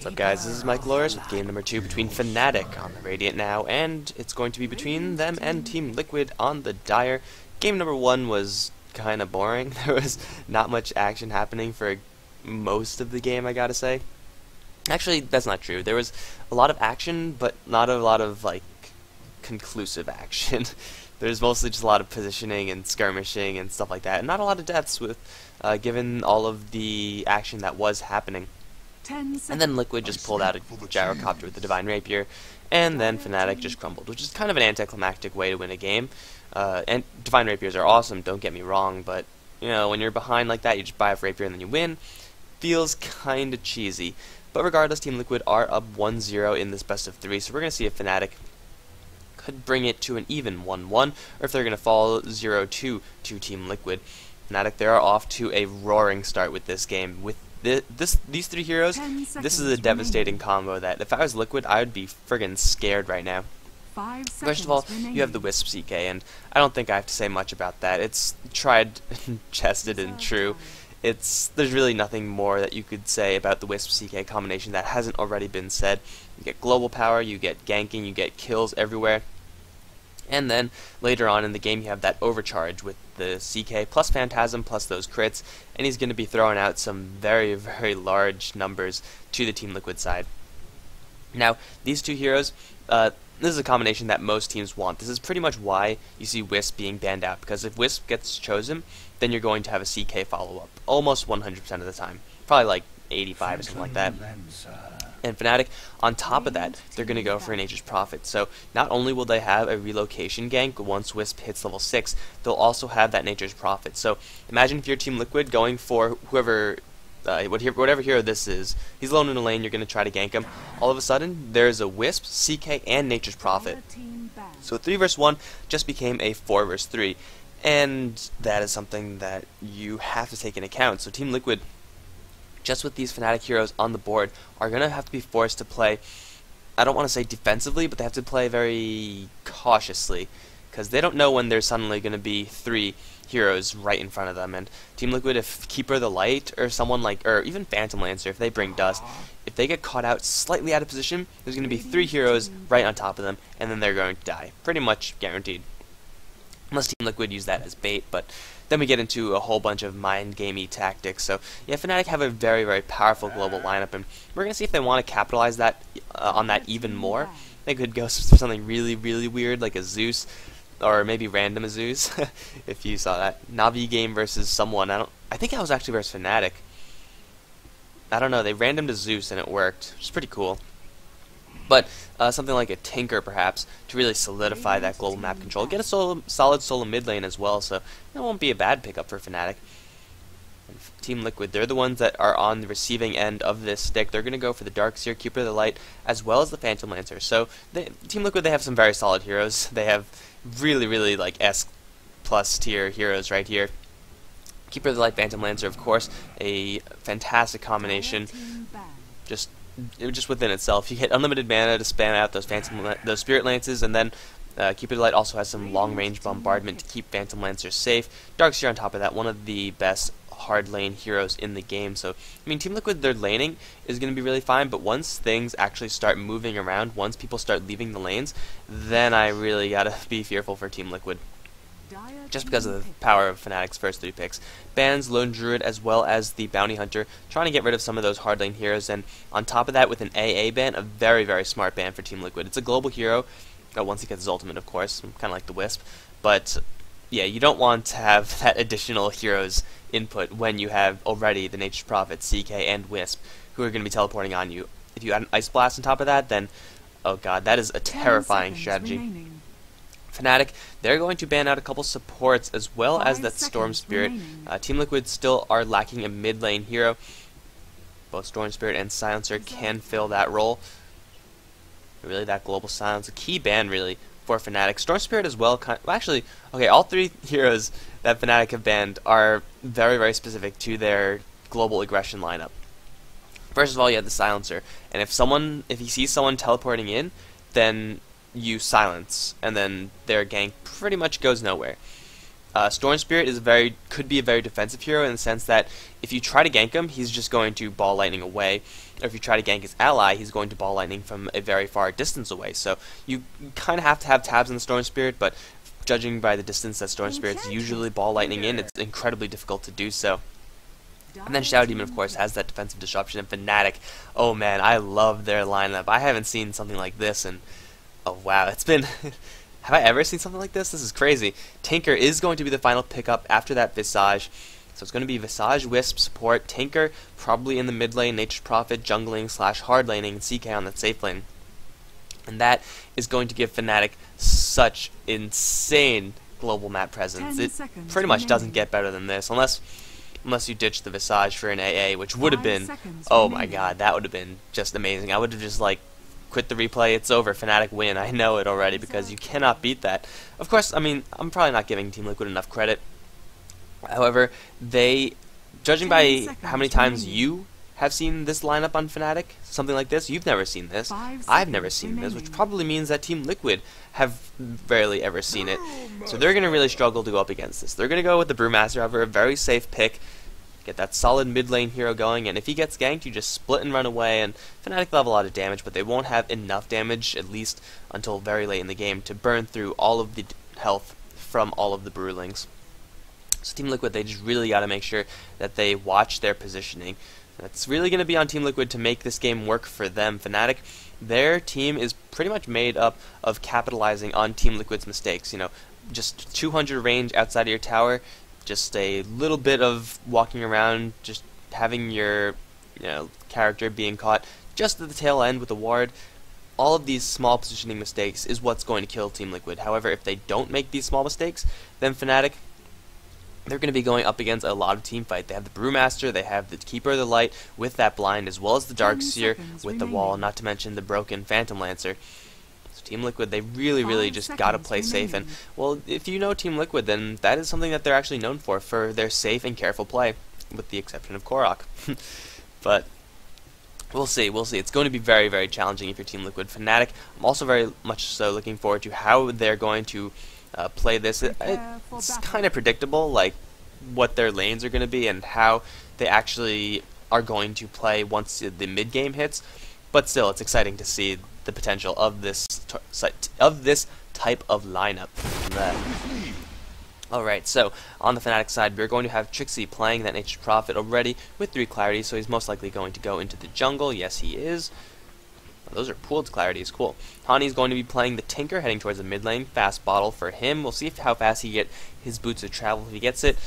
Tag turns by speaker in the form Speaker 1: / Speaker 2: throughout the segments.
Speaker 1: What's up, guys? This is Mike Loris with game number 2 between Fnatic on the Radiant now, and it's going to be between them and Team Liquid on the Dire. Game number 1 was kind of boring. There was not much action happening for most of the game, I gotta say. Actually, that's not true. There was a lot of action, but not a lot of, like, conclusive action. There's mostly just a lot of positioning and skirmishing and stuff like that, and not a lot of deaths with, given all of the action that was happening. And then Liquid just pulled out a gyrocopter with the Divine Rapier, and then Fnatic just crumbled, which is kind of an anticlimactic way to win a game. And Divine Rapiers are awesome, don't get me wrong, but, you know, when you're behind like that, you just buy a Rapier and then you win. Feels kind of cheesy. But regardless, Team Liquid are up 1-0 in this best of 3, so we're going to see if Fnatic could bring it to an even 1-1, or if they're going to fall 0-2 to Team Liquid. Fnatic, they are off to a roaring start with this game. With these three heroes, this is a devastating combo that if I was Liquid, I would be friggin' scared right now. First of all, you have the Wisp CK, and I don't think I have to say much about that. It's tried and tested and true. There's really nothing more that you could say about the Wisp CK combination that hasn't already been said. You get global power, you get ganking, you get kills everywhere. And then later on in the game you have that overcharge with the CK plus Phantasm plus those crits, and he's going to be throwing out some very, very large numbers to the Team Liquid side. Now, these two heroes, this is a combination that most teams want. This is pretty much why you see Wisp being banned out, because if Wisp gets chosen, then you're going to have a CK follow-up, almost 100% of the time. Probably like 85 or something like that. And Fnatic, on top of that, they're going to go for a Nature's Prophet. So not only will they have a relocation gank once Wisp hits level 6, they'll also have that Nature's Prophet. So imagine if you're Team Liquid going for whoever, whatever hero this is, he's alone in a lane, you're going to try to gank him. All of a sudden, there's a Wisp, CK, and Nature's Prophet. So 3 vs 1 just became a 4 vs 3. And that is something that you have to take into account. So Team Liquid, just with these Fnatic heroes on the board, are going to have to be forced to play, I don't want to say defensively, but they have to play very cautiously, because they don't know when there's suddenly going to be 3 heroes right in front of them. And Team Liquid, if Keeper of the Light or someone like, or even Phantom Lancer, if they bring Dust, if they get caught out slightly out of position, there's going to be 3 heroes right on top of them, and then they're going to die. Pretty much guaranteed. Unless Team Liquid use that as bait, but then we get into a whole bunch of mind-gamey tactics. So yeah, Fnatic have a very, very powerful global lineup, and we're going to see if they want to capitalize that on that even more. They could go for something really, really weird, like a Zeus, or maybe random a Zeus, if you saw that. Navi game versus someone, I think that was actually versus Fnatic. I don't know, they randomed a Zeus and it worked, which is pretty cool. But something like a Tinker, perhaps, to really solidify that global map control. Get a solid solo mid lane as well, so that won't be a bad pickup for Fnatic. And Team Liquid, they're the ones that are on the receiving end of this stick. They're going to go for the Darkseer, Keeper of the Light, as well as the Phantom Lancer. So Team Liquid, they have some very solid heroes. They have really, really like S+ tier heroes right here. Keeper of the Light, Phantom Lancer, of course, a fantastic combination. Just within itself, you get unlimited mana to spam out those Spirit Lances, and then Keeper of the Light also has some long-range bombardment to keep Phantom Lancers safe. Darkseer on top of that, one of the best hard lane heroes in the game. So, I mean, Team Liquid, their laning is going to be really fine, but once things actually start moving around, once people start leaving the lanes, then I really gotta be fearful for Team Liquid. Just because of the power of Fnatic's first 3 picks. Bans Lone Druid as well as the Bounty Hunter, trying to get rid of some of those hard lane heroes, and on top of that with an AA ban, a very, very smart ban for Team Liquid. It's a global hero, once he gets his ultimate of course, kind of like the Wisp, but yeah, you don't want to have that additional heroes input when you have already the Nature's Prophet, CK, and Wisp, who are going to be teleporting on you. If you add an Ice Blast on top of that, then, oh god, that is a terrifying strategy. Fnatic, they're going to ban out a couple supports as well as that Storm Spirit. Team Liquid still are lacking a mid lane hero. Both Storm Spirit and Silencer can fill that role. Really, that global silence, a key ban really for Fnatic. Storm Spirit as well, actually, okay, all 3 heroes that Fnatic have banned are very, very specific to their global aggression lineup. First of all, you have the Silencer, and if he sees someone teleporting in, then you silence, and then their gank pretty much goes nowhere. Storm Spirit could be a very defensive hero in the sense that if you try to gank him, he's just going to ball lightning away. or if you try to gank his ally, he's going to ball lightning from a very far distance away. So you kind of have to have tabs in the Storm Spirit, but judging by the distance that Storm Spirit's usually ball lightning in, it's incredibly difficult to do so. And then Shadow Demon, of course, has that defensive disruption, and Fnatic, oh man, I love their lineup. I haven't seen something like this, and oh wow, it's been... have I ever seen something like this? This is crazy. Tinker is going to be the final pickup after that Visage. So it's going to be Visage, Wisp, support, Tinker, probably in the mid lane, Nature's Prophet, jungling / hard laning, and CK on that safe lane. And that is going to give Fnatic such insane global map presence. It pretty much doesn't get better than this, unless you ditch the Visage for an AA, which would have been, oh my god, that would have been just amazing. I would have just like quit the replay, it's over, Fnatic win. I know it already because you cannot beat that. Of course, I mean, I'm probably not giving Team Liquid enough credit. However, judging by how many times you have seen this lineup on Fnatic, something like this, you've never seen this, I've never seen this, which probably means that Team Liquid have rarely ever seen it. So they're going to really struggle to go up against this. They're going to go with the Brewmaster, however, a very safe pick, get that solid mid lane hero going, and if he gets ganked, you just split and run away, and Fnatic will have a lot of damage, but they won't have enough damage, at least until very late in the game, to burn through all of the health from all of the Brewlings. So Team Liquid, they just really got to make sure that they watch their positioning. That's really going to be on Team Liquid to make this game work for them. Fnatic, their team is pretty much made up of capitalizing on Team Liquid's mistakes. You know, just 200 range outside of your tower, just a little bit of walking around, just having your character being caught just at the tail end with a ward. All of these small positioning mistakes is what's going to kill Team Liquid. However, if they don't make these small mistakes, then Fnatic, they're going to be going up against a lot of team fight. They have the Brewmaster, they have the Keeper of the Light with that blind, as well as the Darkseer with the wall, not to mention the broken Phantom Lancer. So Team Liquid, they really just got to play safe. And, well, if you know Team Liquid, then that is something that they're actually known for their safe and careful play, with the exception of Korok. But we'll see. It's going to be very challenging if you're Team Liquid. Fnatic, I'm also very much so looking forward to how they're going to play this. It's kind of predictable, like what their lanes are going to be and how they actually are going to play once the mid game hits. But still, it's exciting to see the potential of this type of lineup. Alright, so on the Fnatic side, we're going to have Trixie playing that Nature's Prophet already with 3 clarities, so he's most likely going to go into the jungle. Yes, he is. Those are pooled clarities, cool. Hani's going to be playing the Tinker, heading towards the mid lane. Fast bottle for him. We'll see how fast he get his boots of travel. If he gets it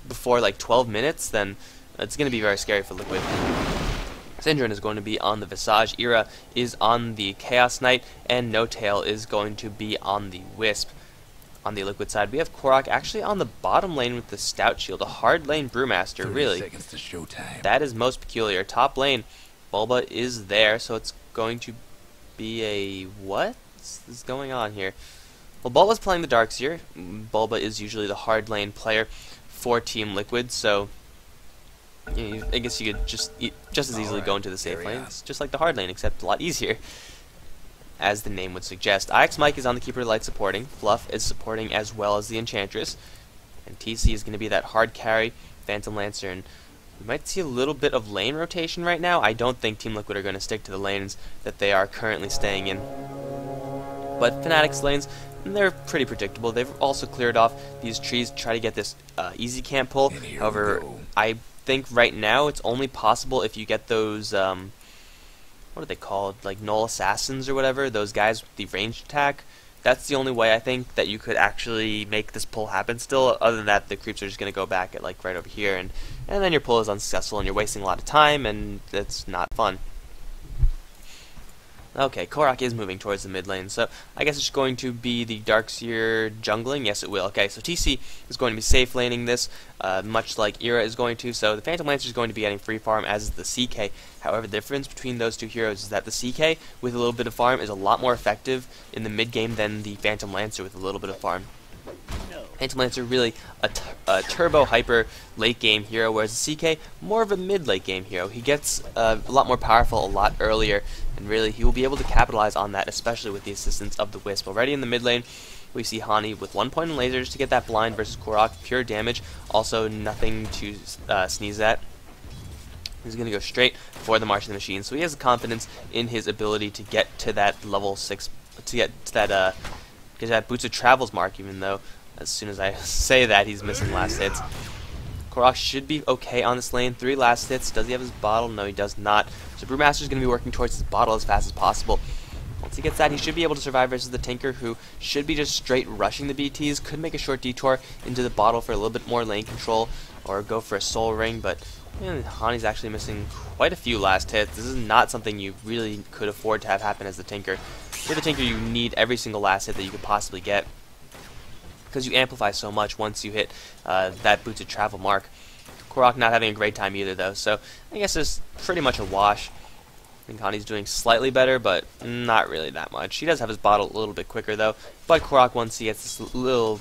Speaker 1: before like 12 minutes, then it's going to be very scary for Liquid. Syndrome is going to be on the Visage, Ira is on the Chaos Knight, and No Tail is going to be on the Wisp. On the Liquid side, we have Korok actually on the bottom lane with the Stout Shield, a hard lane Brewmaster, really. That is most peculiar. Top lane, Bulba is there, so it's going to be a... what is going on here? Well, Bulba's playing the Darkseer. Bulba is usually the hard lane player for Team Liquid, so I guess you could just as easily go into the safe lane. It's just like the hard lane, except a lot easier, as the name would suggest. IX Mike is on the Keeper of the Light supporting. Fluff is supporting as well as the Enchantress. And TC is going to be that hard carry, Phantom Lancer, and we might see a little bit of lane rotation right now. I don't think Team Liquid are going to stick to the lanes that they are currently staying in. But Fnatic's lanes, they're pretty predictable. They've also cleared off these trees to try to get this easy camp pull. However, I think right now it's only possible if you get those, what are they called? Like Null Assassins or whatever, those guys with the ranged attack. That's the only way I think that you could actually make this pull happen still. Other than that, the creeps are just going to go back at like right over here, and then your pull is unsuccessful and you're wasting a lot of time, and it's not fun. Okay, Korok is moving towards the mid lane, so I guess it's going to be the Darkseer jungling. Yes, it will. Okay, so TC is going to be safe laning this, much like Ira is going to. So the Phantom Lancer is going to be getting free farm, as is the CK. However, the difference between those two heroes is that the CK with a little bit of farm is a lot more effective in the mid game than the Phantom Lancer with a little bit of farm. Phantom Lancer really a turbo hyper late game hero, whereas the CK more of a mid late game hero. He gets a lot more powerful a lot earlier, and really he will be able to capitalize on that, especially with the assistance of the Wisp. Already in the mid lane, we see Hani with 1 point in lasers to get that blind versus Korok, pure damage, also nothing to sneeze at. He's going to go straight for the March of the Machine, so he has confidence in his ability to get to that level 6, to get to that Boots of Travels mark, even though as soon as I say that, he's missing last hits. Korok should be okay on this lane. 3 last hits. Does he have his bottle? No, he does not. So Brewmaster's going to be working towards his bottle as fast as possible. Once he gets that, he should be able to survive versus the Tinker, who should be just straight rushing the BTs. Could make a short detour into the bottle for a little bit more lane control, or go for a soul ring, but Hani's actually missing quite a few last hits. This is not something you really could afford to have happen as the Tinker. With the Tinker, you need every single last hit that you could possibly get, because you amplify so much once you hit that Boots of Travel mark. Korok not having a great time either, though, so I guess it's pretty much a wash. I think Hani's doing slightly better, but not really that much. He does have his bottle a little bit quicker, though, but Korok, once he gets this little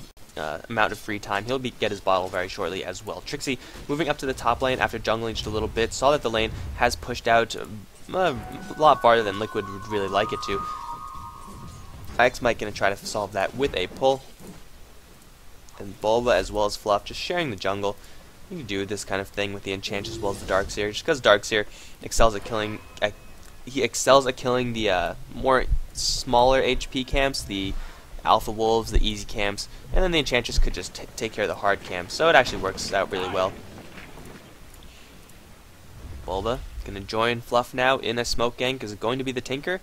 Speaker 1: amount of free time, he'll get his bottle very shortly as well. Trixie, moving up to the top lane after jungling just a little bit, saw that the lane has pushed out a lot farther than Liquid would really like it to. Ix might going to try to solve that with a pull. And Bulba as well as Fluff just sharing the jungle. You can do this kind of thing with the Enchantress as well as the Darkseer, just because Darkseer excels at killing. He excels at killing the more smaller HP camps, the Alpha Wolves, the easy camps, and then the Enchantress could just take care of the hard camps. So it actually works out really well. Bulba gonna join Fluff now in a smoke gang because it's going to be the Tinker.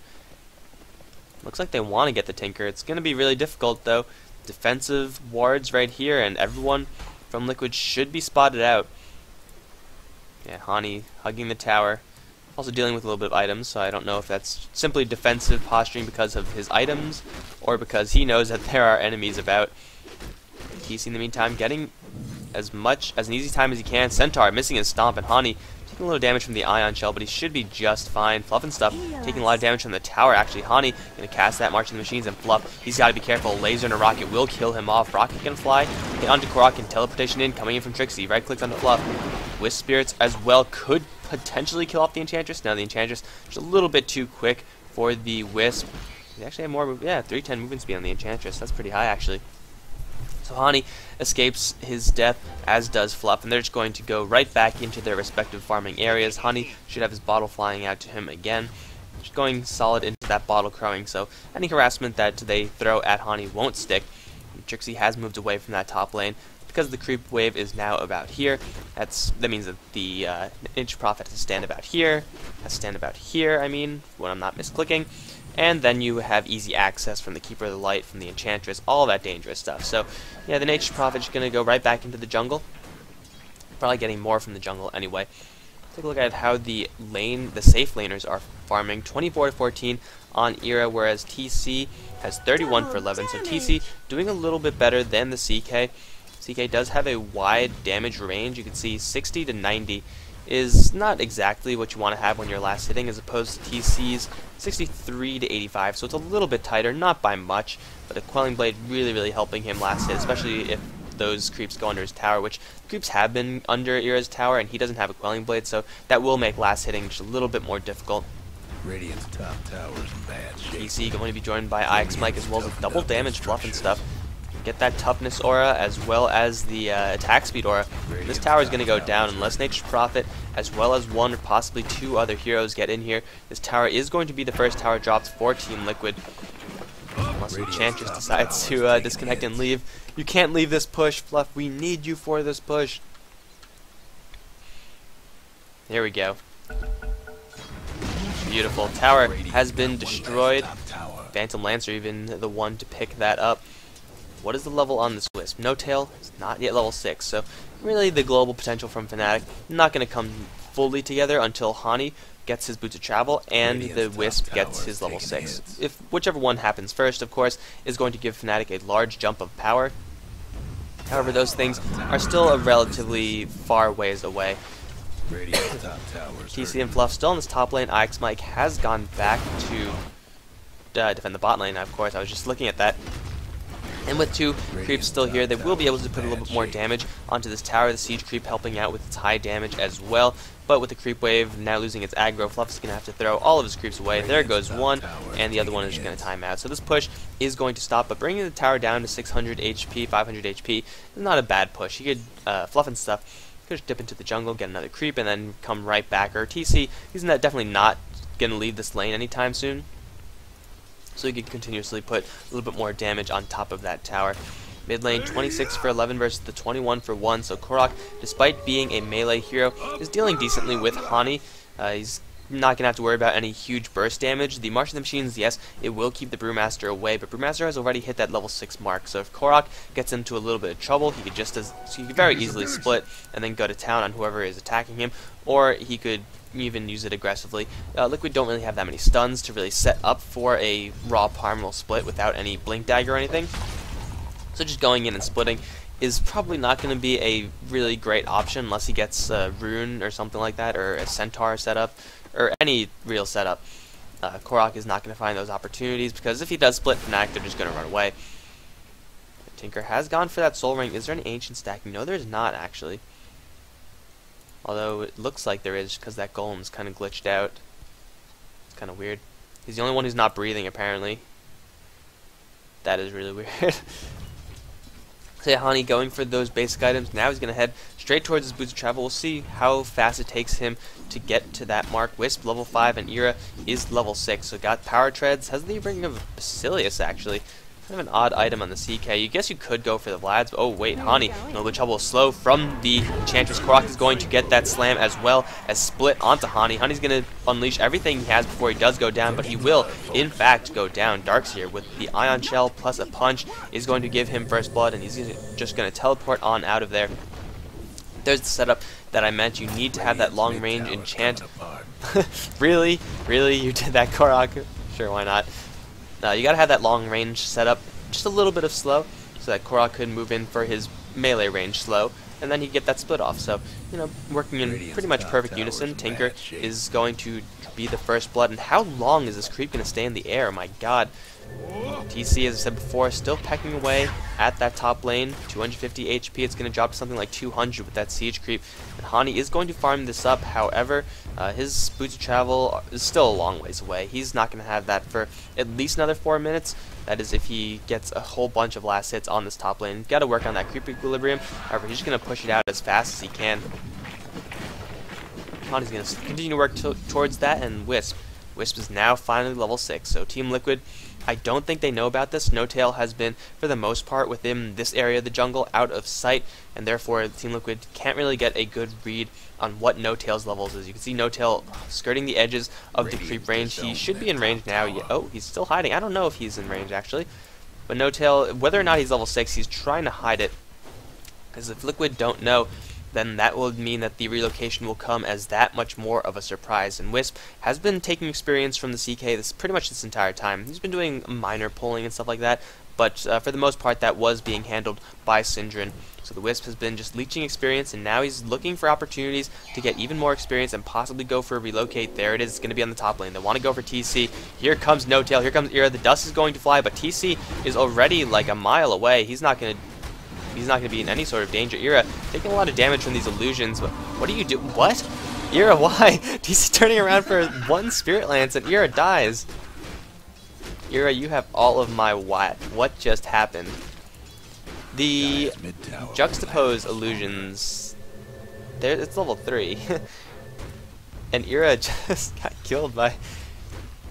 Speaker 1: Looks like they want to get the Tinker. It's going to be really difficult, though. Defensive wards right here, and everyone from Liquid should be spotted out. Yeah, Hani hugging the tower. Also dealing with a little bit of items, so I don't know if that's simply defensive posturing because of his items, or because he knows that there are enemies about. TC in the meantime getting as an easy time as he can. Centaur missing his stomp, and Hani taking a little damage from the Ion Shell, but he should be just fine. Fluff and Stuff taking a lot of damage from the tower, actually. Hani going to cast that March of the Machines, and Fluff, he's got to be careful. Laser and a rocket will kill him off. Rocket going to fly, hit onto Korok, and teleportation in, coming in from Trixie. Right-clicks onto Fluff. Wisp Spirits as well could potentially kill off the Enchantress. Now the Enchantress is a little bit too quick for the Wisp. They actually have more, 310 movement speed on the Enchantress. That's pretty high, actually. So Hani escapes his death, as does Fluff, and they're just going to go right back into their respective farming areas. Hani should have his bottle flying out to him again, just going solid into that bottle crowing, so any harassment that they throw at Hani won't stick. And Trixie has moved away from that top lane. Because the creep wave is now about here, that means that the Ninja Prophet has to stand about here, when I'm not misclicking. And then you have easy access from the Keeper of the Light, from the Enchantress, all that dangerous stuff. So, yeah, the Nature's Prophet is going to go right back into the jungle. Probably getting more from the jungle anyway. Take a look at how the safe laners are farming. 24 to 14 on Era, whereas TC has 31 for 11. So TC doing a little bit better than the CK. CK does have a wide damage range. You can see 60 to 90 is not exactly what you want to have when you're last hitting, as opposed to TC's 63 to 85, so it's a little bit tighter, not by much, but a Quelling Blade really helping him last hit, especially if those creeps go under his tower, which creeps have been under Era's tower, and he doesn't have a Quelling Blade, so that will make last hitting just a little bit more difficult.
Speaker 2: Radiant's top tower is in bad shape.
Speaker 1: TC going to be joined by IX Mike as well as double damage Fluff and Stuff. Get that toughness aura as well as the attack speed aura. This tower is going to go down unless Nature's Prophet as well as 1 or possibly 2 other heroes get in here. This tower is going to be the first tower dropped for Team Liquid. Unless Enchantress decides to disconnect and leave. You can't leave this push, Fluff. We need you for this push. Here we go. Beautiful. Tower has been destroyed. Phantom Lancer even the one to pick that up. What is the level on this Wisp? No Tail, it's not yet level 6, so really the global potential from Fnatic not going to come fully together until Hani gets his Boots of Travel and the Wisp gets his level 6. If whichever one happens first, of course, is going to give Fnatic a large jump of power. However, those things are still a relatively far ways away. TC and Fluff still in this top lane. IX Mike has gone back to defend the bot lane, of course. I was just looking at that. And with 2 creeps still here, they will be able to put a little bit more damage onto this tower. The siege creep helping out with its high damage as well. But with the creep wave now losing its aggro, Fluff's going to have to throw all of his creeps away. There goes one, and the other one is just going to time out. So this push is going to stop, but bringing the tower down to 600 HP, 500 HP is not a bad push. You could, Fluff and Stuff Could just dip into the jungle, get another creep, and then come right back. Or TC, he's definitely not going to leave this lane anytime soon. So he can continuously put a little bit more damage on top of that tower. Mid lane, 26 for 11 versus the 21 for 1. So Korok, despite being a melee hero, is dealing decently with Hani. He's not going to have to worry about any huge burst damage. The March of the Machines, yes, it will keep the Brewmaster away, but Brewmaster has already hit that level 6 mark. So if Korok gets into a little bit of trouble, he could very easily split and then go to town on whoever is attacking him, or he could even use it aggressively. Liquid don't really have that many stuns to really set up for a raw Primal split without any Blink Dagger or anything. So just going in and splitting is probably not going to be a really great option unless he gets a Rune or something like that, or a Centaur setup, or any real setup. Korok is not going to find those opportunities, because if he does split Fnatic, they're just going to run away. Tinker has gone for that Soul Ring. Is there any Ancient stacking? No, there's not, actually. Although it looks like there is, because that Golem's kind of glitched out. It's kind of weird. He's the only one who's not breathing, apparently. That is really weird. So yeah, Hani going for those basic items. Now he's going to head straight towards his Boots of Travel. We'll see how fast it takes him to get to that mark. Wisp, level 5, and Ira is level 6. So got Power Treads. Has the bringing of Basilius, actually. Kind of an odd item on the CK. You guess you could go for the Vlads, but oh wait, Hani, a little bit trouble. Slow from the Enchantress. Korok is going to get that slam as well as split onto Hani. Hani's going to unleash everything he has before he does go down, but he will, in fact, go down. Darkseer with the Ion Shell plus a punch is going to give him first blood, and he's just going to teleport on out of there. There's the setup that I meant. You need to have that long range enchant. Really? Really? You did that, Korok? Sure, why not? You gotta have that long range set up, just a little bit of slow, so that Korok could move in for his melee range slow, and then he'd get that split off. So, you know, working in pretty much perfect unison. Tinker is going to be the first blood, and how long is this creep gonna stay in the air? My god. TC, as I said before, still pecking away at that top lane. 250 HP. It's going to drop to something like 200 with that siege creep. And Hani is going to farm this up. However, his Boots of Travel is still a long ways away. He's not going to have that for at least another 4 minutes. That is if he gets a whole bunch of last hits on this top lane. Got to work on that creep equilibrium. However, he's just going to push it out as fast as he can. Hani's going to continue to work towards that, and Wisp. Wisp is now finally level 6. So Team Liquid, I don't think they know about this. No-Tail has been, for the most part, within this area of the jungle, out of sight, and therefore Team Liquid can't really get a good read on what No-Tail's levels is. You can see No-Tail skirting the edges of the creep range. He should be in range now. Oh, he's still hiding. I don't know if he's in range, actually. But No-Tail, whether or not he's level 6, he's trying to hide it. Because if Liquid don't know, then that will mean that the relocation will come as that much more of a surprise. And Wisp has been taking experience from the CK pretty much this entire time. He's been doing minor pulling and stuff like that, but for the most part that was being handled by Syndran. So the Wisp has been just leeching experience, and now he's looking for opportunities to get even more experience and possibly go for a relocate. There it is. It's going to be on the top lane. They want to go for TC. Here comes No-Tail. Here comes Ira. The dust is going to fly, but TC is already like a mile away. He's not going to be in any sort of danger. Ira taking a lot of damage from these illusions, but what do you do? What? Ira, why? TC turning around for one Spirit Lance and Ira dies. Ira, you have all of my what? What just happened? The juxtapose illusions, there, it's level 3. And Ira just got killed by...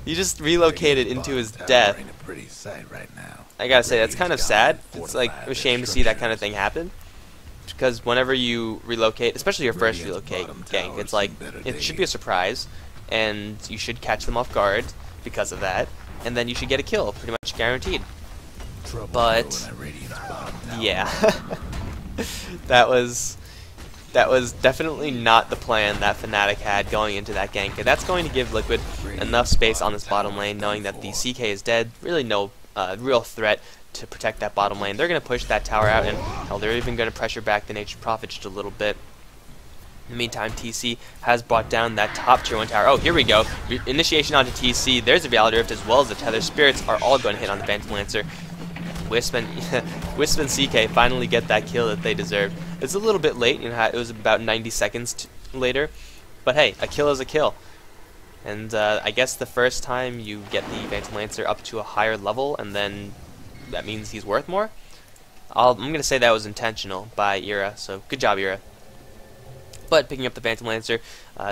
Speaker 1: He just relocated into his death. I gotta say, that's kind of sad. It's like a shame to see that kind of thing happen. Because whenever you relocate, especially your first relocate gank, it's like, it should be a surprise, and you should catch them off guard because of that, and then you should get a kill, pretty much guaranteed. But, yeah. that was definitely not the plan that Fnatic had going into that gank. And that's going to give Liquid enough space on this bottom lane, knowing that the CK is dead. Really no real threat to protect that bottom lane. They're going to push that tower out, and hell, they're even going to pressure back the Nature's Prophet just a little bit. In the meantime, TC has brought down that top tier 1 tower. Oh, here we go. Initiation onto TC. There's a Reality Rift as well as the Tether. Spirits are all going to hit on the Phantom Lancer. Wisp and CK finally get that kill that they deserved. It's a little bit late, you know, it was about 90 seconds later, but hey, a kill is a kill. And I guess the first time you get the Phantom Lancer up to a higher level, and then that means he's worth more. I'm gonna say that was intentional by Ira, so good job, Ira. But picking up the Phantom Lancer,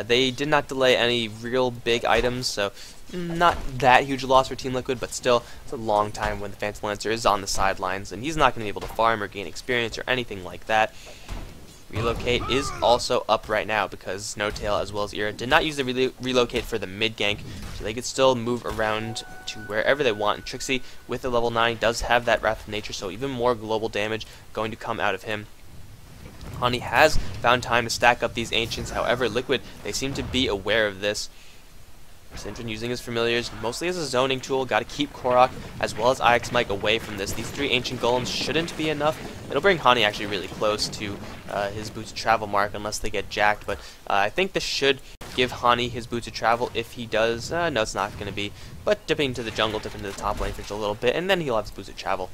Speaker 1: they did not delay any real big items, so not that huge a loss for Team Liquid, but still, it's a long time when the Phantom Lancer is on the sidelines, and he's not going to be able to farm or gain experience or anything like that. Relocate is also up right now because No-Tail as well as Ira did not use the relocate for the mid gank, so they could still move around to wherever they want. And Trixie, with the level 9, does have that Wrath of Nature, so even more global damage going to come out of him. Honey has found time to stack up these Ancients, however, Liquid, they seem to be aware of this. Syndren using his familiars mostly as a zoning tool. Got to keep Korok as well as IX Mike away from this. These 3 ancient golems shouldn't be enough. It'll bring Hani actually really close to his boots of travel mark unless they get jacked. But I think this should give Hani his boots of travel if he does. No, it's not going to be. But dipping into the jungle, dipping into the top lane for just a little bit, and then he'll have his boots of travel.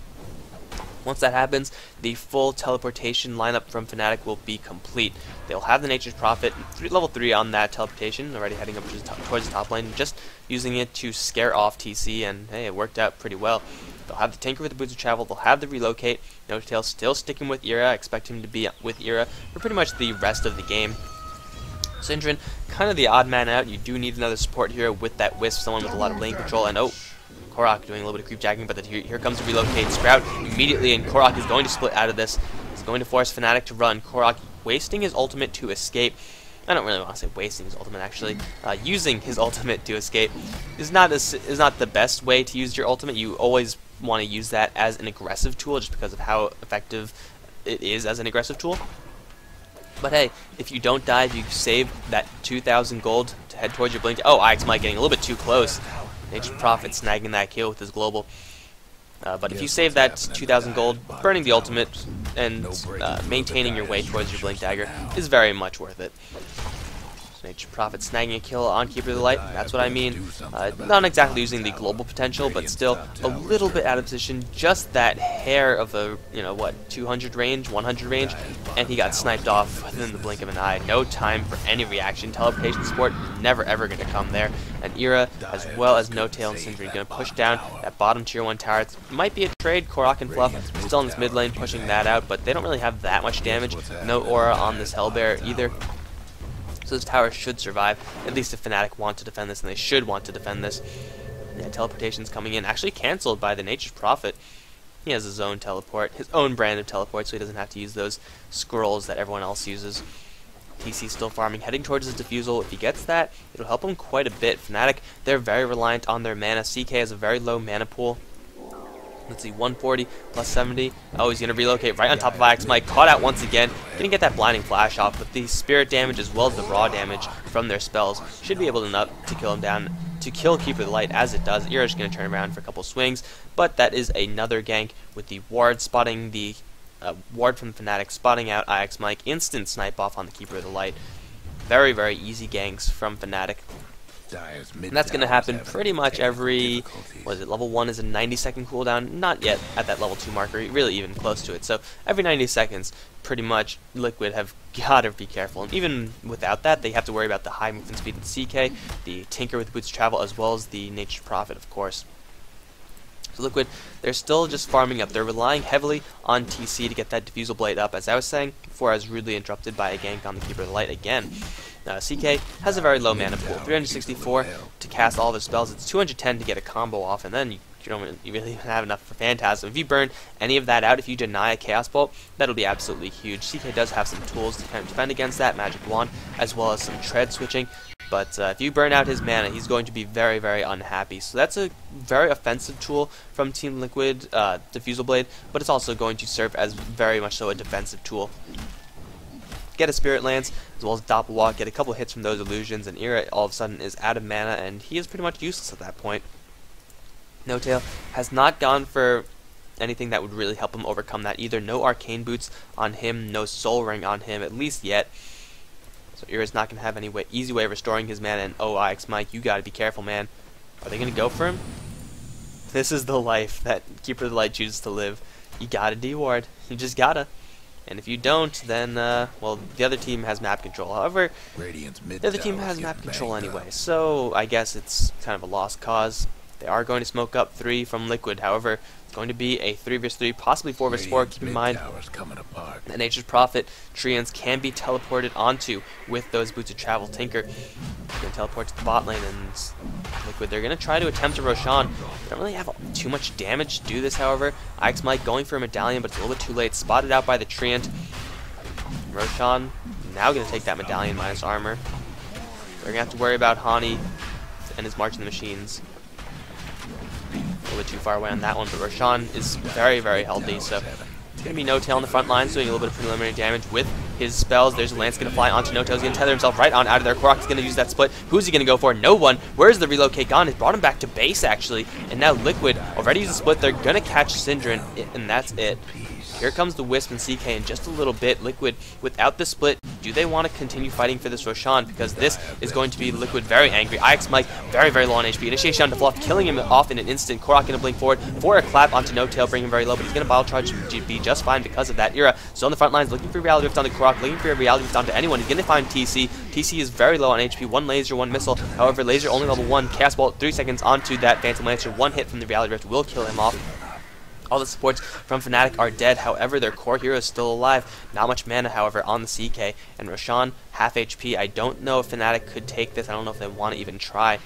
Speaker 1: Once that happens, the full teleportation lineup from Fnatic will be complete. They'll have the Nature's Prophet, level 3 on that teleportation, already heading up towards the top lane, just using it to scare off TC, and hey, it worked out pretty well. They'll have the Tinker with the Boots of Travel, they'll have the Relocate, No-Tail still sticking with Ira, I expect him to be with Ira for pretty much the rest of the game. Syndren, kind of the odd man out. You do need another support hero with that Wisp, someone with a lot of lane control, and oh, Korok doing a little bit of creep jacking, but here comes the Relocate. Sprout immediately, and Korok is going to split out of this. He's going to force Fnatic to run. Korok wasting his ultimate to escape. I don't really want to say wasting his ultimate, actually. Using his ultimate to escape is not the best way to use your ultimate. You always want to use that as an aggressive tool just because of how effective it is as an aggressive tool. But hey, if you don't die, if you save that 2,000 gold to head towards your blink. Oh, IX Mike getting a little bit too close. Nature's Prophet snagging that kill with his global. But if you save that 2,000 gold, burning the ultimate and maintaining your way towards your Blink Dagger is very much worth it. Nature's Prophet snagging a kill on Keeper of the Light, that's what I mean. Not exactly using the global potential, but still a little bit out of position, just that hair of a, 200 range, 100 range, and he got sniped off within the blink of an eye. No time for any reaction. Teleportation support never ever going to come there. And Ira, as well as No-Tail and Syndren, going to push down that bottom tier 1 tower. It might be a trade, Korok and Fluff still in this mid lane pushing that out, but they don't really have that much damage. No aura on this Hellbear either. So this tower should survive, at least if Fnatic want to defend this, and they should want to defend this. Yeah, teleportation's coming in, actually cancelled by the Nature's Prophet. He has his own teleport, his own brand of teleport, so he doesn't have to use those scrolls that everyone else uses. TC still farming, heading towards his Diffusal. If he gets that, it'll help him quite a bit. Fnatic, they're very reliant on their mana. CK has a very low mana pool. Let's see, 140 plus 70. Oh, he's going to relocate right on top of IX Mike. Caught out once again. Going to get that blinding flash off, but the spirit damage as well as the raw damage from their spells should be able enough to kill him down, to kill Keeper of the Light as it does. Ira's going to turn around for a couple swings, but that is another gank with the ward spotting the ward from Fnatic, spotting out IX Mike. Instant snipe off on the Keeper of the Light. Very, very easy ganks from Fnatic. And that's going to happen pretty much every, level 1 is a 90-second cooldown, not yet at that level 2 marker, really even close to it. So every 90 seconds, pretty much, Liquid have got to be careful. And even without that, they have to worry about the high movement speed of the CK, the Tinker with Boots of Travel, as well as the Nature's Prophet, of course. So Liquid, they're still just farming up. They're relying heavily on TC to get that Diffusal Blade up. As I was saying before, I was rudely interrupted by a gank on the Keeper of the Light again. CK has a very low mana pool, 364 to cast all of his spells. It's 210 to get a combo off, and then you really don't have enough for Phantasm. If you burn any of that out, if you deny a Chaos Bolt, that'll be absolutely huge. CK does have some tools to kind of defend against that, Magic Wand, as well as some tread switching. But if you burn out his mana, he's going to be very, very unhappy. So that's a very offensive tool from Team Liquid, Diffusal Blade, but it's also going to serve as very much so a defensive tool. Get a Spirit Lance, as well as Doppelwalk, get a couple hits from those illusions, and Ira all of a sudden is out of mana, and he is pretty much useless at that point. No-Tail has not gone for anything that would really help him overcome that either. No Arcane Boots on him, no Soul Ring on him, at least yet. So Ira's not going to have any easy way of restoring his mana, and oh, IX Mike, you got to be careful, man. Are they going to go for him? This is the life that Keeper of the Light chooses to live. You got to D-ward. You just got to. And if you don't, then, well, the other team has map control. However, the other team has map control anyway, so I guess it's kind of a lost cause. They are going to smoke up 3 from Liquid. However, it's going to be a 3 vs 3, possibly 4 vs 4. Keep in mind that Nature's Prophet Treants can be teleported onto with those Boots of Travel. Tinker can teleport to the bot lane, and Liquid, they're going to try to attempt a Roshan. They don't really have too much damage to do this, however. Ix Mike going for a Medallion, but it's a little bit too late. Spotted out by the Treant. Roshan now going to take that Medallion minus armor. They're going to have to worry about Hani and his March in the Machines. A little bit too far away on that one, but Roshan is very, very healthy, so it's going to be No Tail on the front lines doing a little bit of preliminary damage with his spells. There's a Lance going to fly onto No Tail. He's going to tether himself right on out of there. Korok's going to use that split. Who's he going to go for? No one. Where's the relocate gone? It brought him back to base, actually, and now Liquid already used a split. They're going to catch Syndra, and that's it. Here comes the Wisp and CK in just a little bit. Liquid, without the split, do they want to continue fighting for this Roshan? Because this is going to be Liquid very angry. Ix Mike very, very low on HP. Initiation onto Fluff, killing him off in an instant. Korok going to blink forward for a clap onto No Tail, bring him very low, but he's going to bottle charge be just fine because of that. Ira still on the front lines, looking for Reality Rift onto Korok, looking for a Reality Rift onto anyone. He's going to find TC. TC is very low on HP. 1 laser, 1 missile. However, laser only level 1. Chaos Bolt, 3 seconds onto that Phantom Lancer. 1 hit from the Reality Rift will kill him off. All the supports from Fnatic are dead, however, their core hero is still alive. Not much mana, however, on the CK. And Roshan, half HP. I don't know if Fnatic could take this. I don't know if they want to even try.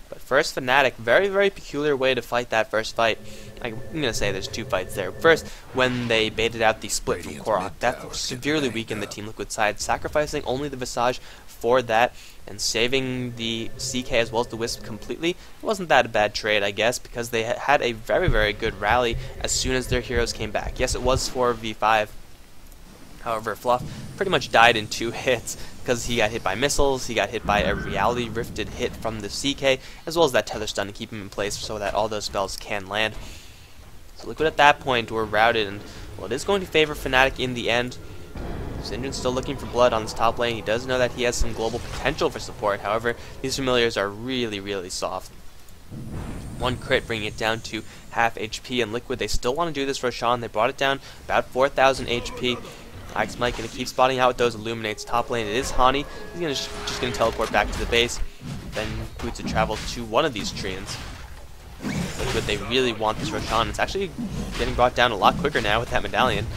Speaker 1: But first, Fnatic, very, very peculiar way to fight that first fight. I'm going to say there's 2 fights there. First, when they baited out the split from Korok. That severely weakened the Team Liquid side, sacrificing only the Visage for that and saving the CK as well as the Wisp completely. It wasn't that a bad trade, I guess, because they had a very, very good rally as soon as their heroes came back. Yes, it was 4v5. However, Fluff pretty much died in 2 hits because he got hit by missiles, he got hit by a Reality Rifted hit from the CK, as well as that Tether Stun to keep him in place so that all those spells can land. So Liquid at that point were routed, and well, it is going to favor Fnatic in the end. Syndra's still looking for blood on this top lane. He does know that he has some global potential for support. However, these familiars are really, really soft. 1 crit, bringing it down to half HP. And Liquid, they still want to do this Roshan. They brought it down about 4,000 HP. Ix Mike going to keep spotting out with those Illuminates. Top lane, it is Hani. He's just going to teleport back to the base. Then Boots of Travel to one of these Treants. Liquid, they really want this Roshan. It's actually getting brought down a lot quicker now with that Medallion.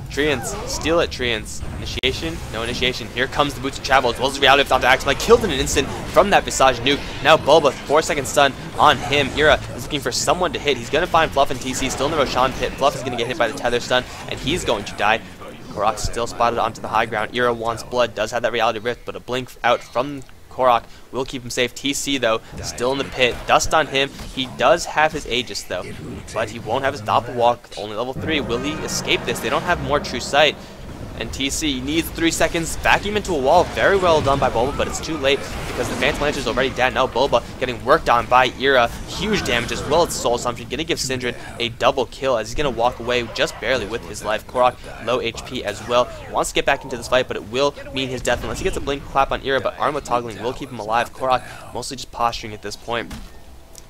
Speaker 1: Treants, steal it, Treants. Initiation, no initiation. Here comes the Boots of Travel as well as the Reality Rift onto Ix Mike. Killed in an instant from that Visage nuke. Now Bulba, 4-second stun on him. Ira is looking for someone to hit. He's going to find Fluff and TC still in the Roshan pit. Fluff is going to get hit by the Tether stun, and he's going to die. Korok still spotted onto the high ground. Ira wants blood, does have that Reality Rift, but a blink out from Korok will keep him safe. TC, though, still in the pit. Dust on him. He does have his Aegis, though, but he won't have his Doppelwalk. Only level 3. Will he escape this? They don't have more True Sight. And TC needs 3 seconds. Vacuum into a wall. Very well done by Bulba, but it's too late because the Phantom Lancer is already dead. Now Bulba getting worked on by Ira. Huge damage as well as Soul Assumption. Going to give Syndra a double kill as he's going to walk away just barely with his life. Korok, low HP as well. Wants to get back into this fight, but it will mean his death unless he gets a blink clap on Ira, but Armlet toggling will keep him alive. Korok mostly just posturing at this point.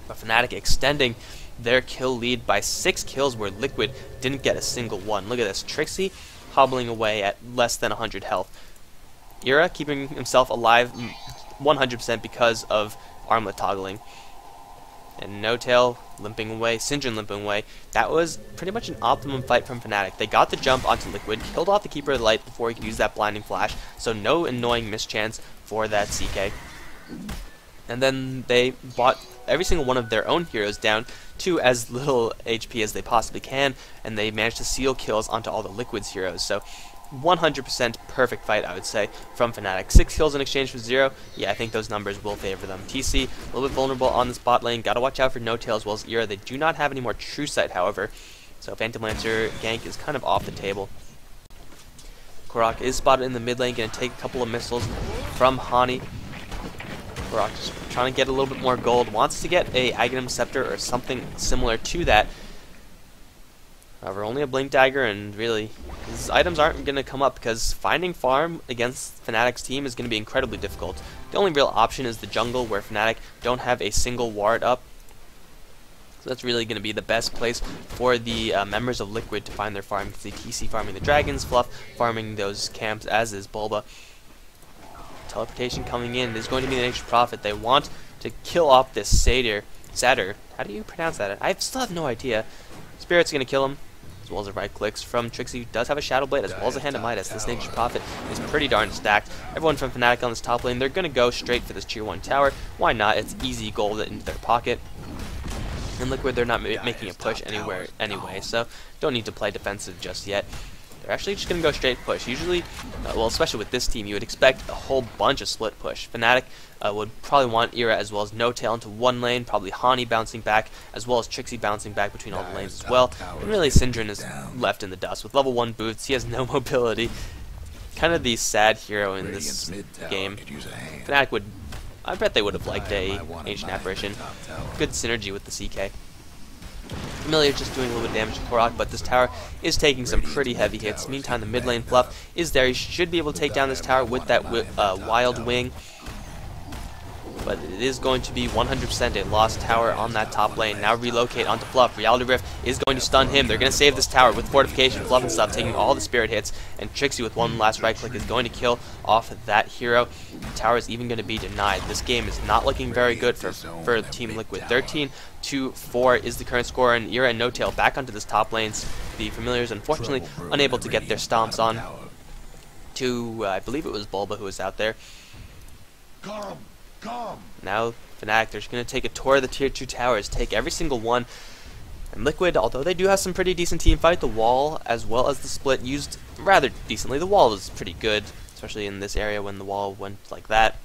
Speaker 1: But Fnatic extending their kill lead by 6 kills where Liquid didn't get a single one. Look at this. Trixie hobbling away at less than 100 health. Ira keeping himself alive 100% because of Armlet toggling. And No Tail limping away, Syndra limping away. That was pretty much an optimum fight from Fnatic. They got the jump onto Liquid, killed off the Keeper of the Light before he could use that blinding flash, so no annoying mischance for that CK. And then they bought every single one of their own heroes down to as little HP as they possibly can, and they managed to seal kills onto all the Liquid's heroes. So 100% perfect fight, I would say, from Fnatic. 6 kills in exchange for 0. Yeah, I think those numbers will favor them. TC, a little bit vulnerable on the spot lane. Gotta watch out for No Tail as well as Ira. They do not have any more True Sight, however, so Phantom Lancer gank is kind of off the table. Korok is spotted in the mid lane, gonna take a couple of missiles from Hani. Korok just trying to get a little bit more gold, wants to get a Aghanim Scepter or something similar to that. However, only a Blink Dagger, and really, his items aren't going to come up because finding farm against Fnatic's team is going to be incredibly difficult. The only real option is the jungle, where Fnatic don't have a single ward up. So that's really going to be the best place for the members of Liquid to find their farm. You can see TC farming the dragons, Fluff farming those camps, as is Bulba. Teleportation coming in. There's going to be the Nature's Prophet. They want to kill off this Satyr Satyr. How do you pronounce that? I still have no idea. Spirit's gonna kill him, as well as the right clicks from Trixie, who does have a Shadow Blade, as well as a Hand of Midas. This Nature's Prophet is pretty darn stacked. Everyone from Fnatic on this top lane, they're gonna go straight for this tier 1 tower. Why not? It's easy gold into their pocket. And Liquid, they're not making a push anywhere anyway, so don't need to play defensive just yet. They're actually just going to go straight push. Usually, well, especially with this team, you would expect a whole bunch of split push. Fnatic would probably want Era as well as No Tail into one lane, probably Hani bouncing back, as well as Trixie bouncing back between all the lanes as well. And really, Syndrine is left in the dust. With level 1 boots, he has no mobility. Kind of the sad hero in this game. Fnatic would, I bet they would have liked a Ancient Apparition. Good synergy with the CK. Familiar just doing a little bit of damage to Korok, but this tower is taking some pretty heavy hits. Meantime, the mid lane Fluff is there. He should be able to take down this tower with that Wild Wing. But it is going to be 100% a lost tower on that top lane. Now relocate onto Fluff. Reality Rift is going to stun him. They're going to save this tower with Fortification. Fluff and stuff taking all the spirit hits. And Trixie with one last right click is going to kill off that hero. The tower is even going to be denied. This game is not looking very good for Team Liquid. 13-4 is the current score. And Era and No Tail back onto this top lanes. The Familiars unfortunately unable to get their stomps on to, I believe it was Bulba who was out there. Now, Fnatic, they're just going to take a tour of the tier 2 towers, take every single one. And Liquid, although they do have some pretty decent team fight, the wall as well as the split used rather decently. The wall was pretty good, especially in this area when the wall went like that.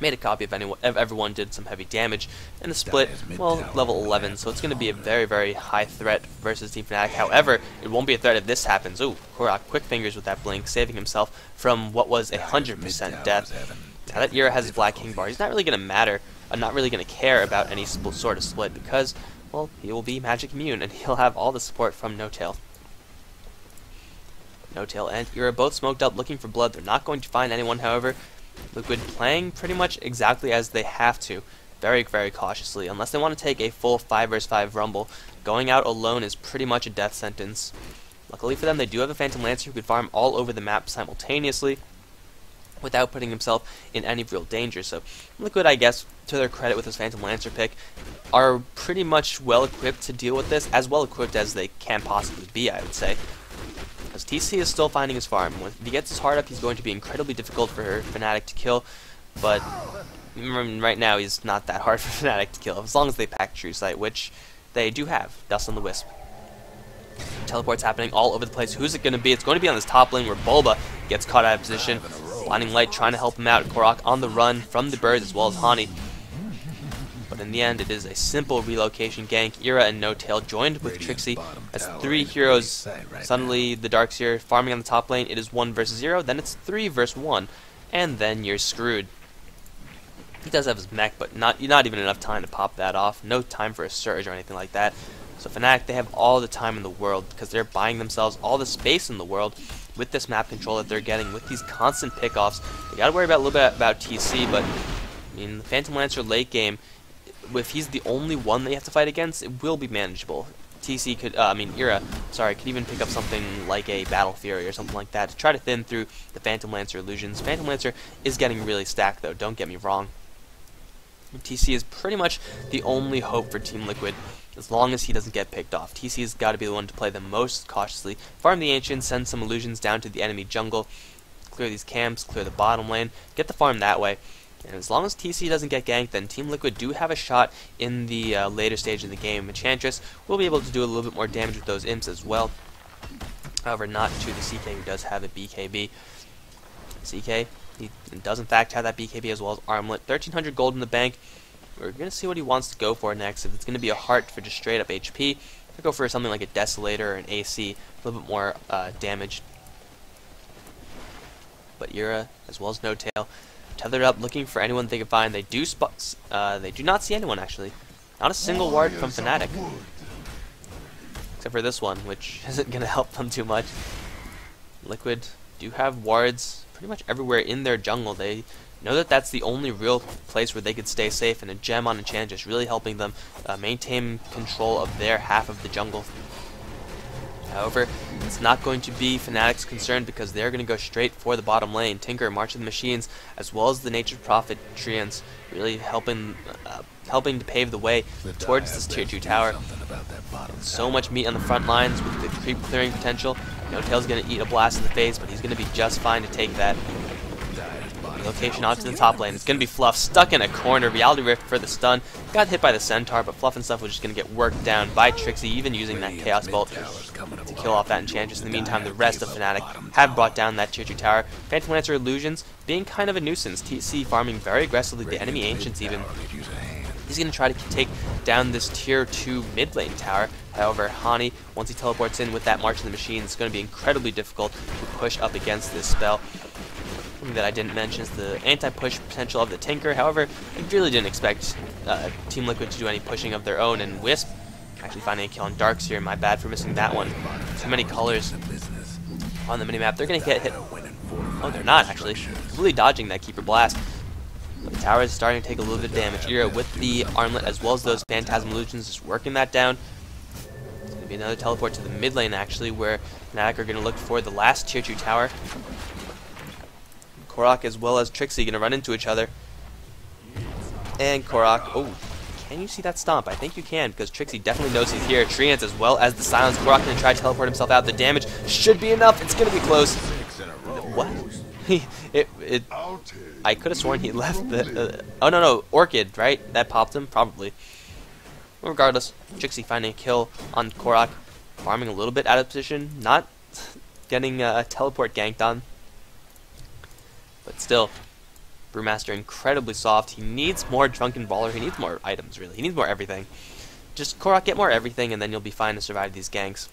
Speaker 1: Made a copy of everyone did some heavy damage. And the split, well, level 11, so it's going to be a very, very high threat versus Team Fnatic. However, it won't be a threat if this happens. Ooh, Korok, quick fingers with that blink, saving himself from what was 100% death. Now that Era has his Black King bar, he's not really going to matter, not really going to care about any sort of split because, well, he will be magic immune and he'll have all the support from No Tail. No Tail and Era both smoked up looking for blood. They're not going to find anyone, however. Liquid playing pretty much exactly as they have to, very, very cautiously. Unless they want to take a full 5 vs 5 rumble, going out alone is pretty much a death sentence. Luckily for them, they do have a Phantom Lancer who could farm all over the map simultaneously without putting himself in any real danger. So Liquid, I guess, to their credit with this Phantom Lancer pick, are pretty much well equipped to deal with this, as well equipped as they can possibly be, I would say. Because TC is still finding his farm. When he gets his heart up, he's going to be incredibly difficult for Fnatic to kill, but right now he's not that hard for Fnatic to kill, as long as they pack True Sight, which they do have. Dust on the Wisp. Teleports happening all over the place. Who's it going to be? It's going to be on this top lane where Bulba gets caught out of position. Blinding Light trying to help him out. Korok on the run from the birds as well as Hani. But in the end, it is a simple relocation gank. Era and No Tail joined with Trixie as 3 heroes. Suddenly, the Darkseer farming on the top lane. It is 1 vs 0. Then it's 3 vs 1. And then you're screwed. He does have his mech, but not even enough time to pop that off. No time for a surge or anything like that. So Fnatic, they have all the time in the world because they're buying themselves all the space in the world with this map control that they're getting, with these constant pickoffs. They got to worry about a little bit about TC, but I mean, the Phantom Lancer late game, if he's the only one that you have to fight against, it will be manageable. TC could, Era, sorry, could even pick up something like a Battle Fury or something like that to try to thin through the Phantom Lancer illusions. Phantom Lancer is getting really stacked though, don't get me wrong. TC is pretty much the only hope for Team Liquid, as long as he doesn't get picked off. TC has got to be the one to play the most cautiously. Farm the Ancients, send some illusions down to the enemy jungle, clear these camps, clear the bottom lane, get the farm that way. And as long as TC doesn't get ganked, then Team Liquid do have a shot in the later stage of the game. Enchantress will be able to do a little bit more damage with those imps as well. However, not to the CK, who does have a BKB. CK, he does in fact have that BKB as well as Armlet. 1300 gold in the bank. We're going to see what he wants to go for next. If it's going to be a heart for just straight up HP, I'll go for something like a Desolator or an AC, a little bit more damage. But Era, as well as No Tail, tethered up, looking for anyone they can find. They do not see anyone actually. Not a single ward from Fnatic, except for this one, which isn't going to help them too much. Liquid do have wards pretty much everywhere in their jungle. They know that that's the only real place where they could stay safe, and a gem on Enchantress really helping them maintain control of their half of the jungle. However, it's not going to be Fnatic's concern because they're going to go straight for the bottom lane. Tinker, March of the Machines, as well as the Nature's Prophet treants, really helping helping to pave the way towards this tier 2 tower. So much meat on the front lines with the creep clearing potential. No Tail's going to eat a blast in the face, but he's going to be just fine to take that. Location onto the top lane. It's going to be Fluff stuck in a corner. Reality Rift for the stun. Got hit by the Centaur, but Fluff and stuff was just going to get worked down by Trixie, even using that Chaos Bolt to kill off that Enchantress. In the meantime, the rest of Fnatic have brought down that tier 2 tower. Phantom Lancer Illusions being kind of a nuisance. TC farming very aggressively, the enemy Ancients even. He's going to try to take down this tier 2 mid lane tower. However, Hani, once he teleports in with that March of the Machine, it's going to be incredibly difficult to push up against this spell. Something that I didn't mention is the anti-push potential of the Tinker. However, I really didn't expect Team Liquid to do any pushing of their own, and Wisp actually finding a kill on Darks here. My bad for missing that one. Too many colors on the minimap. They're going to get hit. Oh, they're not, actually. Completely dodging that Keeper Blast. But the tower is starting to take a little bit of damage. Era with the Armlet as well as those Phantasm Illusions is working that down. It's going to be another teleport to the mid lane, actually, where Fnatic are going to look for the last tier 2 tower. Korok as well as Trixie going to run into each other. And Korok, oh, can you see that stomp? I think you can, because Trixie definitely knows he's here. Treants as well as the silence. Korok going to try to teleport himself out. The damage should be enough. It's going to be close. What? I could have sworn he left the... oh, no, Orchid, right? That popped him? Probably. Regardless, Trixie finding a kill on Korok. Farming a little bit out of position. Not getting a teleport ganked on. But still, Brewmaster incredibly soft. He needs more Drunken Brawler. He needs more items, really. He needs more everything. Just Korok, get more everything, and then you'll be fine to survive these ganks.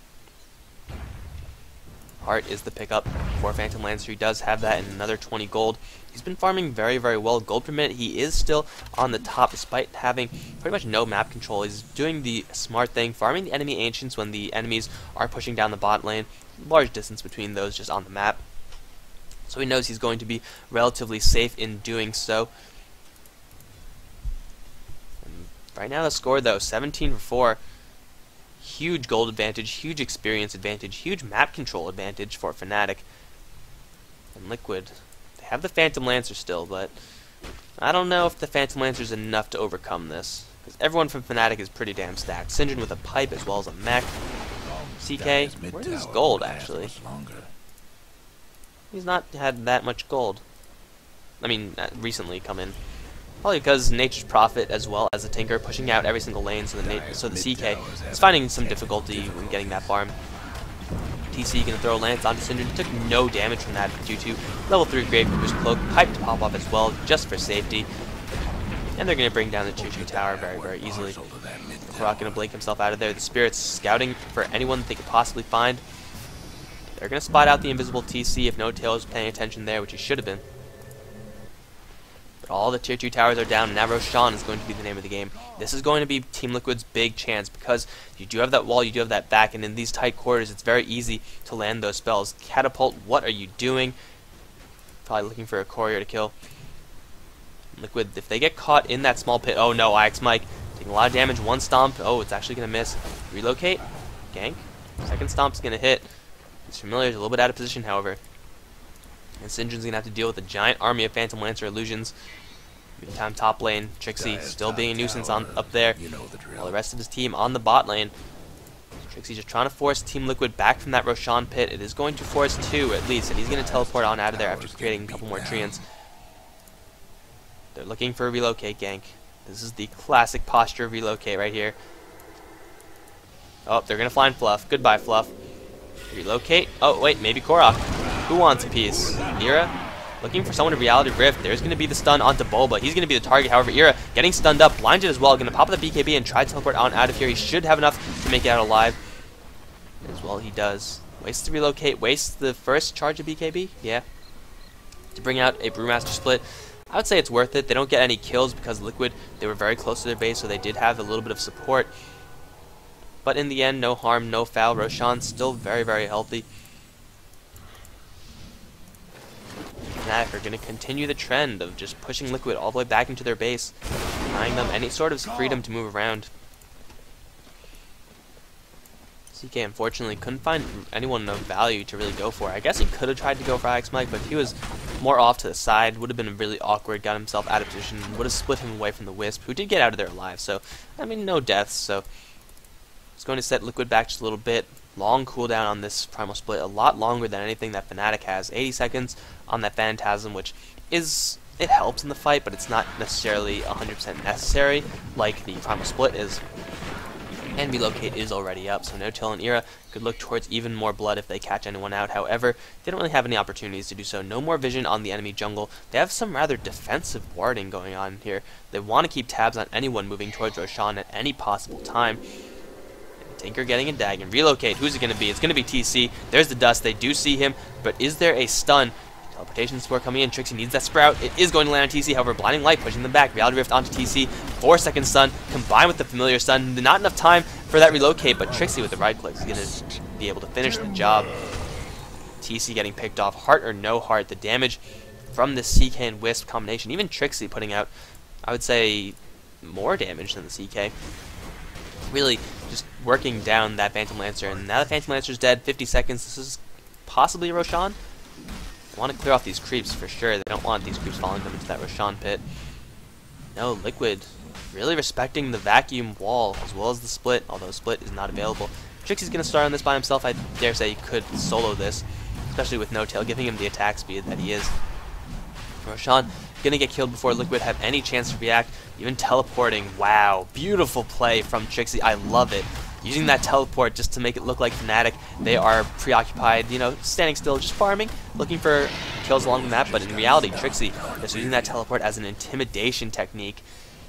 Speaker 1: Heart is the pickup for Phantom Lancer. He does have that in another 20 gold. He's been farming very, very well. Gold per minute, he is still on the top despite having pretty much no map control. He's doing the smart thing, farming the enemy Ancients when the enemies are pushing down the bot lane. Large distance between those just on the map. So he knows he's going to be relatively safe in doing so. And right now the score, though, 17 for 4. Huge gold advantage, huge experience advantage, huge map control advantage for Fnatic. And Liquid, they have the Phantom Lancer still, but I don't know if the Phantom Lancer is enough to overcome this. Because everyone from Fnatic is pretty damn stacked. Syndrome with a pipe as well as a mech. CK, where's his gold, actually? He's not had that much gold. I mean, recently come in. Probably because Nature's Prophet as well as the Tinker pushing out every single lane, so the CK is finding some difficulty when getting that farm. TC gonna throw Lance onto Syndrome. He took no damage from that due to level 3 Gravekeeper's Cloak. Pipe to pop off as well, just for safety. And they're gonna bring down the tier 2 tower very, very easily. Korok gonna blink himself out of there. The Spirits scouting for anyone that they could possibly find. They're going to spot out the invisible TC if No Tail is paying attention there, which he should have been. But all the tier 2 towers are down, and now Roshan is going to be the name of the game. This is going to be Team Liquid's big chance, because you do have that wall, you do have that back, and in these tight quarters, it's very easy to land those spells. Catapult, what are you doing? Probably looking for a courier to kill. Liquid, if they get caught in that small pit, oh no, Ix Mike, taking a lot of damage, one stomp, oh, it's actually going to miss. Relocate, gank, second stomp's going to hit. He's familiar, he's a little bit out of position, however. And Syndrome's going to have to deal with a giant army of Phantom Lancer Illusions. Meantime, top lane, Trixie still being a nuisance up there. While the rest of his team on the bot lane. Trixie just trying to force Team Liquid back from that Roshan pit. It is going to force 2 at least, and he's going to teleport on out of there after creating a couple more treants. They're looking for a relocate gank. This is the classic posture of relocate right here. Oh, they're going to find Fluff. Goodbye, Fluff. Relocate. Oh, wait, maybe Korok. Who wants a piece? Era? Looking for someone to Reality Rift. There's going to be the stun onto Bulba. He's going to be the target. However, Era getting stunned up, blinded as well. Going to pop the BKB and try to teleport on out of here. He should have enough to make it out alive. As well, he does. Wastes the relocate. Wastes the first charge of BKB. Yeah. To bring out a Brewmaster split. I would say it's worth it. They don't get any kills because Liquid, they were very close to their base, so they did have a little bit of support. But in the end, no harm, no foul. Roshan's still very, very healthy. Fnatic are going to continue the trend of just pushing Liquid all the way back into their base, denying them any sort of freedom to move around. CK unfortunately couldn't find anyone of value to really go for. I guess he could have tried to go for Ix Mike, but he was more off to the side. Would have been really awkward, got himself out of position, would have split him away from the Wisp, who did get out of there alive. So, I mean, no deaths, so it's going to set Liquid back just a little bit. Long cooldown on this Primal Split, a lot longer than anything that Fnatic has. 80 seconds on that Phantasm, which is, it helps in the fight, but it's not necessarily 100% necessary like the Primal Split is. And Relocate is already up, so No-Tail and Era could look towards even more blood if they catch anyone out. However, they don't really have any opportunities to do so. No more vision on the enemy jungle. They have some rather defensive warding going on here. They want to keep tabs on anyone moving towards Roshan at any possible time. Tinker getting a dag and Relocate. Who's it going to be? It's going to be TC. There's the dust. They do see him, but is there a stun? Teleportation score coming in. Trixie needs that sprout. It is going to land on TC. However, Blinding Light pushing them back. Reality Rift onto TC. 4-second stun combined with the familiar stun. Not enough time for that Relocate, but Trixie with the right click is going to be able to finish the job. TC getting picked off. Heart or no heart. The damage from the CK and Wisp combination. Even Trixie putting out, I would say, more damage than the CK. Really just working down that Phantom Lancer, and now the Phantom Lancer's dead. 50 seconds. This is possibly Roshan. They want to clear off these creeps for sure. They don't want these creeps following them into that Roshan pit. No, Liquid really respecting the vacuum wall as well as the split, although split is not available. Trixie's going to start on this by himself. I dare say he could solo this, especially with No-Tail giving him the attack speed that he is. Roshan gonna get killed before Liquid have any chance to react, even teleporting. Wow, beautiful play from Trixie. I love it. Using that teleport just to make it look like Fnatic, they are preoccupied, you know, standing still, just farming, looking for kills along the map, but in reality, Trixie is using that teleport as an intimidation technique,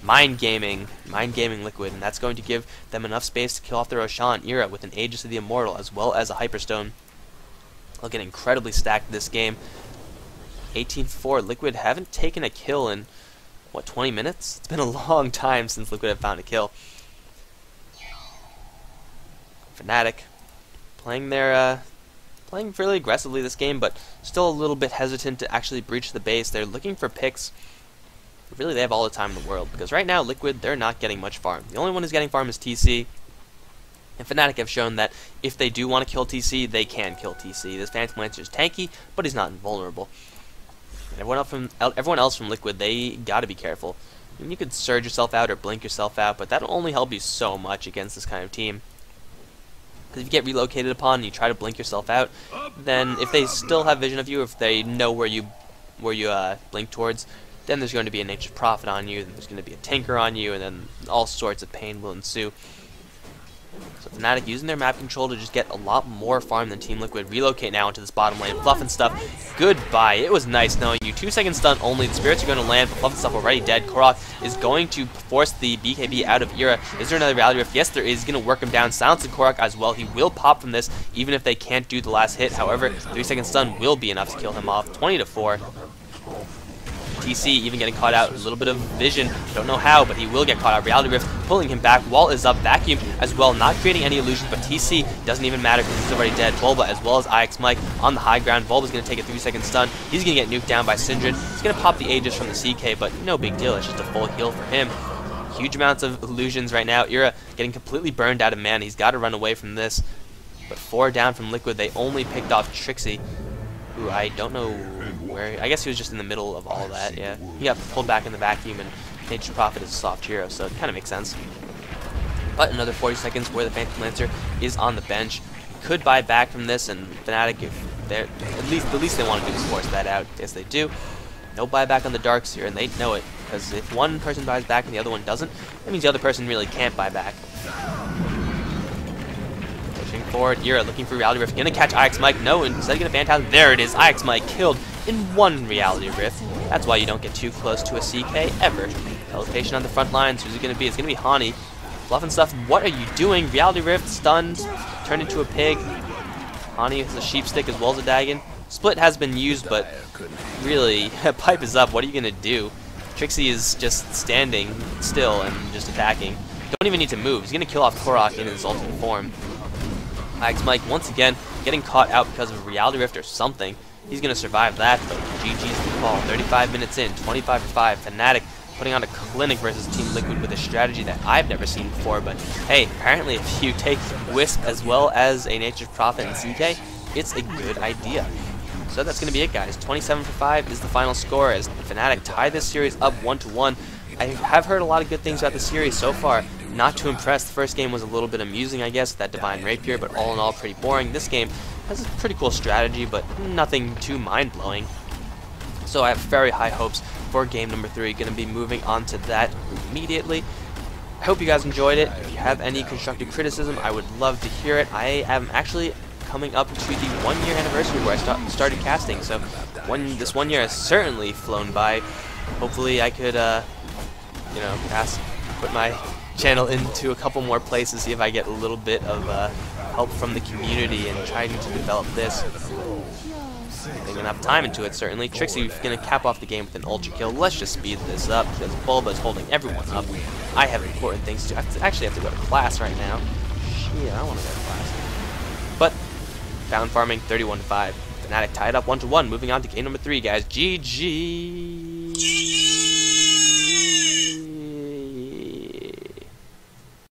Speaker 1: mind gaming Liquid, and that's going to give them enough space to kill off the Roshan Era with an Aegis of the Immortal as well as a Hyperstone. Looking incredibly stacked this game. 18-4. Liquid haven't taken a kill in, what, 20 minutes? It's been a long time since Liquid have found a kill. Fnatic playing fairly aggressively this game, but still a little bit hesitant to actually breach the base. They're looking for picks. Really, they have all the time in the world, because right now, Liquid, they're not getting much farm. The only one who's getting farm is TC. And Fnatic have shown that if they do want to kill TC, they can kill TC. This Phantom Lancer is tanky, but he's not invulnerable. Everyone else from Liquid, they gotta be careful. I mean, you could surge yourself out or blink yourself out, but that'll only help you so much against this kind of team. Because if you get relocated upon and you try to blink yourself out, then if they still have vision of you, if they know where you blink towards, then there's going to be a Nature's Prophet on you, then there's going to be a Tinker on you, and then all sorts of pain will ensue. So Fnatic using their map control to just get a lot more farm than Team Liquid. Relocate now into this bottom lane. Fluff and Stuff, goodbye. It was nice knowing you. 2-second stun only. The Spirits are going to land, but Fluff and Stuff already dead. Korok is going to force the BKB out of Era. Is there another Reality Rift? Yes, there is. He's going to work him down. Silence Korok as well. He will pop from this, even if they can't do the last hit. However, 3-second stun will be enough to kill him off. 20-4. TC even getting caught out. A little bit of vision. Don't know how, but he will get caught out. Reality Rift pulling him back. Wall is up. Vacuum as well. Not creating any illusions, but TC doesn't even matter because he's already dead. Bulba as well as IX Mike on the high ground. Bulba's going to take a 3-second stun. He's going to get nuked down by Syndred. He's going to pop the Aegis from the CK, but no big deal. It's just a full heal for him. Huge amounts of illusions right now. Era getting completely burned out of mana. He's got to run away from this. But 4 down from Liquid. They only picked off Trixie, who I don't know where. I guess he was just in the middle of all that. Yeah, he got pulled back in the vacuum, and Nature's Prophet is a soft hero, so it kind of makes sense. But another 40 seconds where the Phantom Lancer is on the bench. Could buy back from this, and Fnatic, if they're the least they want to do is force that out. Yes, they do. No buyback on the Darks here, and they know it, because if one person buys back and the other one doesn't, that means the other person really can't buy back. Pushing forward, Era looking for Reality Rift, gonna catch IX Mike. No, instead of gonna Phantasm. There it is. IX Mike killed in one Reality Rift. That's why you don't get too close to a CK ever. Teleportation on the front lines. Who's it gonna be? It's gonna be Hani. Fluff and Stuff. What are you doing? Reality Rift stunned, turned into a pig. Hani has a sheep stick as well as a Dagon. Split has been used, but really, pipe is up. What are you gonna do? Trixie is just standing still and just attacking. Don't even need to move. He's gonna kill off Korok in his ultimate form. IX Mike once again getting caught out because of a Reality Rift or something. He's going to survive that, but GG's the call. 35 minutes in, 25-5. Fnatic putting on a clinic versus Team Liquid with a strategy that I've never seen before, but hey, apparently if you take Wisp as well as a Nature's Prophet and CK, it's a good idea. So that's going to be it, guys. 27 for 5 is the final score as Fnatic tie this series up 1-1. I have heard a lot of good things about the series so far. Not too impressed. The first game was a little bit amusing, I guess, with that Divine Rapier, but all in all pretty boring. This game has a pretty cool strategy, but nothing too mind-blowing. So I have very high hopes for game number 3. Going to be moving on to that immediately. I hope you guys enjoyed it. If you have any constructive criticism, I would love to hear it. I am actually coming up to the 1-year anniversary where I started casting, so this 1 year has certainly flown by. Hopefully I could, you know, put my channel into a couple more places, see if I get a little bit of help from the community and trying to develop this. Putting enough time into it, certainly. Trixie's going to cap off the game with an ultra kill. Let's just speed this up because Bulba is holding everyone up. I have important things to do. I actually have to go to class right now. Shit, I don't want to go to class. But Found farming 31 to 5. Fnatic tied up 1-1. Moving on to game number 3, guys. GG.